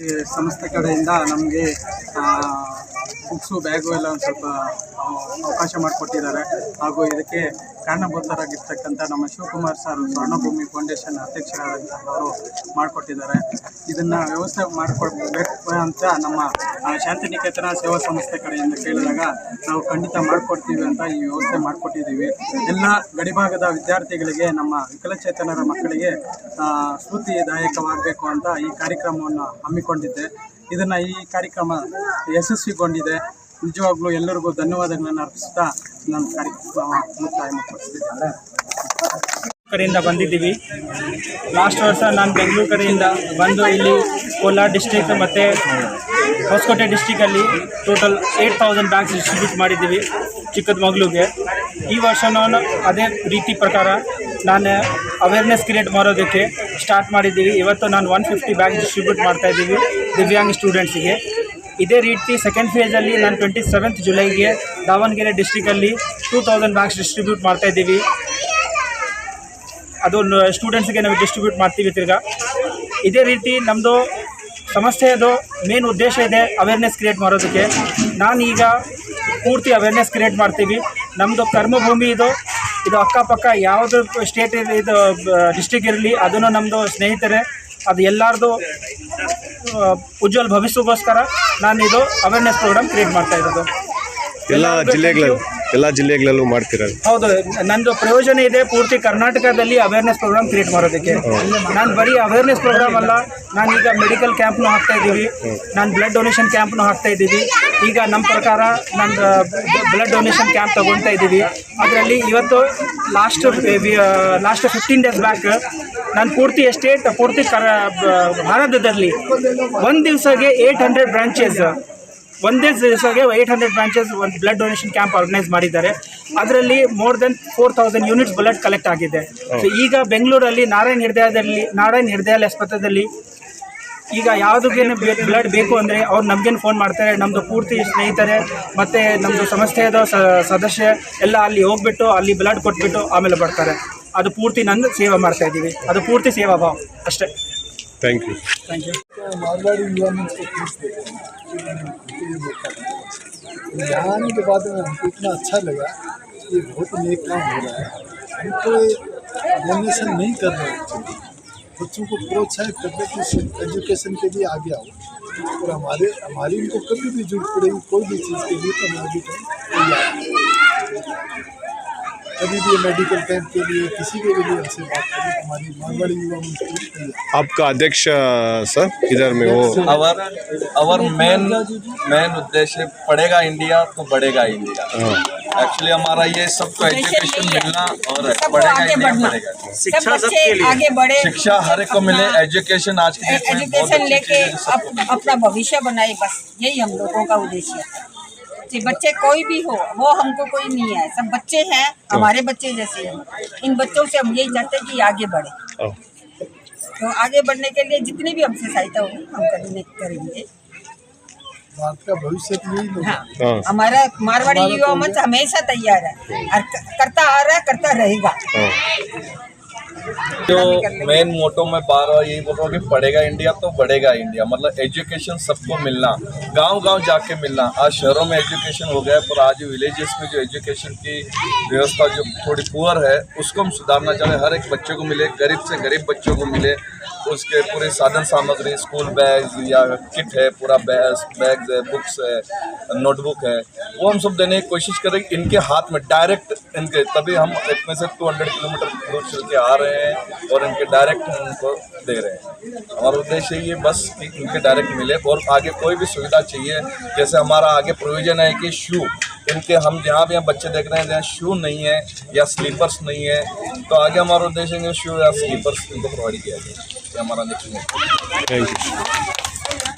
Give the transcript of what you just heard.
ಈ ಸಂಸ್ಥೆ ಕಡೆಯಿಂದ ನಮಗೆ ಬುಕ್ಸು ಬ್ಯಾಗು ಎಲ್ಲ ಒಂದು ಸ್ವಲ್ಪ ಅವಕಾಶ ಮಾಡಿಕೊಟ್ಟಿದ್ದಾರೆ. ಹಾಗೂ ಇದಕ್ಕೆ ಕಾರಣಭೂತರಾಗಿರ್ತಕ್ಕಂಥ ನಮ್ಮ ಶಿವಕುಮಾರ್ ಸರ್ ಸ್ವರ್ಣಭೂಮಿ ಫೌಂಡೇಶನ್ ಅಧ್ಯಕ್ಷರಾದಂಥವರು ಮಾಡಿಕೊಟ್ಟಿದ್ದಾರೆ. ಇದನ್ನು ವ್ಯವಸ್ಥೆ ಮಾಡಿಕೊಡ್ಬೇಕು ಅಂತ ನಮ್ಮ ಶಾಂತಿನಿಕೇತನ ಸೇವಾ ಸಂಸ್ಥೆ ಕಡೆಯಿಂದ ಕೇಳಿದಾಗ ನಾವು ಖಂಡಿತ ಮಾಡಿಕೊಡ್ತೀವಿ ಅಂತ ಈ ವ್ಯವಸ್ಥೆ ಮಾಡಿಕೊಟ್ಟಿದ್ದೀವಿ. ಎಲ್ಲ ಗಡಿಭಾಗದ ವಿದ್ಯಾರ್ಥಿಗಳಿಗೆ, ನಮ್ಮ ವಿಕಲಚೇತನರ ಮಕ್ಕಳಿಗೆ ಸ್ಫೂರ್ತಿದಾಯಕವಾಗಬೇಕು ಅಂತ ಈ ಕಾರ್ಯಕ್ರಮವನ್ನು ಹಮ್ಮಿಕೊಂಡಿದ್ದೆ. ಈ ಕಾರ್ಯಕ್ರಮ ಯಶಸ್ವಿಗೊಂಡಿದೆ. ನಿಜವಾಗ್ಲೂ ಎಲ್ಲರಿಗೂ ಧನ್ಯವಾದಗಳನ್ನು ಅರ್ಪಿಸ್ತಾ ನನ್ನ ಕಾರ್ಯಕ್ರಮ ಮುಕ್ತಾಯ ಮಾಡಿಕೊಡ್ತಿದ್ದೇನೆ. ಕಡೆಯಿಂದ ಬಂದಿದ್ದೀವಿ. ಲಾಸ್ಟ್ ವರ್ಷ ನಾನು ಬೆಂಗಳೂರು ಕಡೆಯಿಂದ ಬಂದು ಇಲ್ಲಿ ಕೋಲಾರ ಡಿಸ್ಟ್ರಿಕ್ಟ್ ಮತ್ತು ಹೊಸಕೋಟೆ ಡಿಸ್ಟ್ರಿಕ್ಕಲ್ಲಿ ಟೋಟಲ್ 8000 ಬ್ಯಾಗ್ಸ್ ಡಿಸ್ಟ್ರಿಬ್ಯೂಟ್ ಮಾಡಿದ್ದೀವಿ ಚಿಕ್ಕಮಗಳೂರಿಗೆ. ಈ ವರ್ಷ ನಾನು ಅದೇ ರೀತಿ ಪ್ರಕಾರ ನಾನು ಅವೇರ್ನೆಸ್ ಕ್ರಿಯೇಟ್ ಮಾಡೋದಕ್ಕೆ ಸ್ಟಾರ್ಟ್ ಮಾಡಿದ್ದೀವಿ. ಇವತ್ತು ನಾನು 150 ಬ್ಯಾಗ್ಸ್ ಡಿಸ್ಟ್ರಿಬ್ಯೂಟ್ ಮಾಡ್ತಾಯಿದ್ದೀವಿ ದಿವ್ಯಾಂಗ ಸ್ಟೂಡೆಂಟ್ಸಿಗೆ. ಇದೇ ರೀತಿ ಸೆಕೆಂಡ್ ಫೇಜಲ್ಲಿ ನಾನು 27th ಜುಲೈಗೆ ದಾವಣಗೆರೆ ಡಿಸ್ಟ್ರಿಕ್ಕಲ್ಲಿ 2000 ಬ್ಯಾಗ್ಸ್ ಡಿಸ್ಟ್ರಿಬ್ಯೂಟ್ ಮಾಡ್ತಾಯಿದ್ದೀವಿ. ಅದು ಸ್ಟೂಡೆಂಟ್ಸ್ಗೆ ನಾವು ಡಿಸ್ಟ್ರಿಬ್ಯೂಟ್ ಮಾಡ್ತೀವಿ. ತಿರ್ಗಾ ಇದೇ ರೀತಿ ನಮ್ಮದು ಸಂಸ್ಥೆಯದು ಮೇನ್ ಉದ್ದೇಶ ಇದೆ ಅವೇರ್ನೆಸ್ ಕ್ರಿಯೇಟ್ ಮಾಡೋದಕ್ಕೆ. ನಾನೀಗ ಪೂರ್ತಿ ಅವೇರ್ನೆಸ್ ಕ್ರಿಯೇಟ್ ಮಾಡ್ತೀವಿ. ನಮ್ಮದು ಕರ್ಮಭೂಮಿ ಇದು ಅಕ್ಕಪಕ್ಕ ಯಾವುದು ಸ್ಟೇಟ್ ಇದು ಡಿಸ್ಟ್ರಿಕ್ ಇರಲಿ, ಅದನ್ನು ನಮ್ಮದು ಸ್ನೇಹಿತರೆ, ಅದು ಎಲ್ಲರದು ಉಜ್ವಲ ಭವಿಷ್ಯಕ್ಕೋಸ್ಕರ ನಾನು ಇದು ಅವೇರ್ನೆಸ್ ಪ್ರೋಗ್ರಾಮ್ ಕ್ರಿಯೇಟ್ ಮಾಡ್ತಾ ಇರೋದು. ಎಲ್ಲ ಜಿಲ್ಲೆಗಳಲ್ಲೂ ಮಾಡ್ತೀರ? ಹೌದು, ನಂದು ಪ್ರಯೋಜನ ಇದೆ ಪೂರ್ತಿ ಕರ್ನಾಟಕದಲ್ಲಿ ಅವೇರ್ನೆಸ್ ಪ್ರೋಗ್ರಾಮ್ ಕ್ರಿಯೇಟ್ ಮಾಡೋದಕ್ಕೆ. ನಾನು ಬರೀ ಅವೇರ್ನೆಸ್ ಪ್ರೋಗ್ರಾಮ್ ಅಲ್ಲ, ನಾನೀಗ ಮೆಡಿಕಲ್ ಕ್ಯಾಂಪ್ನು ಹಾಕ್ತಾ ಇದ್ದೀವಿ, ನಾನು ಬ್ಲಡ್ ಡೊನೇಷನ್ ಕ್ಯಾಂಪ್ನು ಹಾಕ್ತಾ ಇದ್ದೀವಿ. ಈಗ ನಮ್ಮ ಪ್ರಕಾರ ನಾನು ಬ್ಲಡ್ ಡೊನೇಷನ್ ಕ್ಯಾಂಪ್ ತೊಗೊಳ್ತಾ ಇದ್ದೀವಿ. ಅದರಲ್ಲಿ ಇವತ್ತು ಲಾಸ್ಟ್ 15 ಡೇಸ್ ಬ್ಯಾಕ್ ನಾನು ಪೂರ್ತಿ ಭಾರತದಲ್ಲಿ ಒಂದು ದಿವಸಕ್ಕೆ 800 ಬ್ರಾಂಚಸ್, ಒಂದೇ ದಿವಸಕ್ಕೆ 800 ಬ್ರಾಂಚಸ್ ಒಂದು ಬ್ಲಡ್ ಡೊನೇಷನ್ ಕ್ಯಾಂಪ್ ಆರ್ಗನೈಸ್ ಮಾಡಿದ್ದಾರೆ. ಅದರಲ್ಲಿ more than 4000 units blood collect ಆಗಿದೆ. ಸೊ ಈಗ ಬೆಂಗಳೂರಲ್ಲಿ ನಾರಾಯಣ ಹೃದಯಾಲಯ ಆಸ್ಪತ್ರೆಯಲ್ಲಿ ಈಗ ಯಾವುದಕ್ಕೇನು ಬ್ಲಡ್ ಬೇಕು ಅಂದರೆ ಅವ್ರು ನಮಗೇನು ಫೋನ್ ಮಾಡ್ತಾರೆ. ನಮ್ಮದು ಪೂರ್ತಿ ಸ್ನೇಹಿತರೆ ಮತ್ತು ನಮ್ಮದು ಸಂಸ್ಥೆಯದ ಸದಸ್ಯ ಎಲ್ಲ ಅಲ್ಲಿ ಹೋಗ್ಬಿಟ್ಟು ಅಲ್ಲಿ ಬ್ಲಡ್ ಕೊಟ್ಬಿಟ್ಟು ಆಮೇಲೆ ಬರ್ತಾರೆ. ಅದು ಪೂರ್ತಿ ನನ್ನ ಸೇವೆ ಮಾಡ್ತಾಯಿದ್ದೀವಿ. ಅದು ಪೂರ್ತಿ ಸೇವಾ ಭಾವ ಅಷ್ಟೇ. Thank you. मारवाड़ी युवा मंच को यहाँ आने के बाद हमको इतना अच्छा लगा, ये बहुत नेक काम हो रहा है. हमको डोनेशन नहीं करना चाहिए, बच्चों को प्रोत्साहित करने की एजुकेशन के लिए आगे आओ. और हमारी उनको कभी भी जरूरत पड़ेगी कोई भी चीज़ के लिए तो हमारी तैयार, कभी भी मेडिकल कैंप के लिए किसी के लिए हमसे बात करें. हमारी मारवाड़ी युवा मंच तैयार. आपका अध्यक्ष सर इधर में वो अवर मेन उद्देश्य पढ़ेगा इंडिया तो बढ़ेगा इंडिया. एक्चुअली हमारा ये सबको एजुकेशन मिलना और पढ़ेगा इंडिया बढ़ेगा. शिक्षा सबके लिए आगे बढ़े, शिक्षा हर एक को मिले, एजुकेशन आज के डेट में एजुकेशन लेके अपना भविष्य बनाए. बस यही हम लोगों का उद्देश्य है. बच्चे कोई भी हो, वो हमको कोई नहीं है, सब बच्चे हैं, हमारे बच्चे जैसे हैं. इन बच्चों से हम यही चाहते हैं कि आगे बढ़े. तो आगे बढ़ने के लिए जितनी भी हमसे सहायता होगी हम करेंगे. भारत का भविष्य यही लोग. हाँ, हमारा मारवाड़ी युवा मंच हमेशा तैयार है और करता आ रहा है, करता रहेगा. जो मेन मोटो में बार बार यही बोल रहा हूँ कि पढ़ेगा इंडिया तो बढ़ेगा इंडिया. मतलब एजुकेशन सबको मिलना, गांव-गांव जाके मिलना. आज शहरों में एजुकेशन हो गया, पर आज विलेजेस में जो एजुकेशन की व्यवस्था जो थोड़ी पुअर है उसको हम सुधारना चाहते. हर एक बच्चे को मिले, गरीब से गरीब बच्चों को मिले, उसके पूरे साधन सामग्री, स्कूल बैग या किट है, पूरा बैग है, बुक्स है, नोटबुक है, वो हम सब देने की कोशिश करें इनके हाथ में डायरेक्ट. इनके तभी हम इतने से 200 किलोमीटर दूर चल के आ रहे हैं और इनके डायरेक्ट उनको दे रहे हैं. हमारा उद्देश्य ये बस कि इनके डायरेक्ट मिले. और आगे कोई भी सुविधा चाहिए, जैसे हमारा आगे प्रोविज़न है कि शू, इनके हम जहाँ भी हम बच्चे देख रहे हैं जहाँ शू नहीं है या स्लीपर्स नहीं है, तो आगे हमारा उद्देश्य है शू या स्लीपर्स इनको प्रोवाइड किया जाए. ये हमारा नेक्स्ट. Thank you.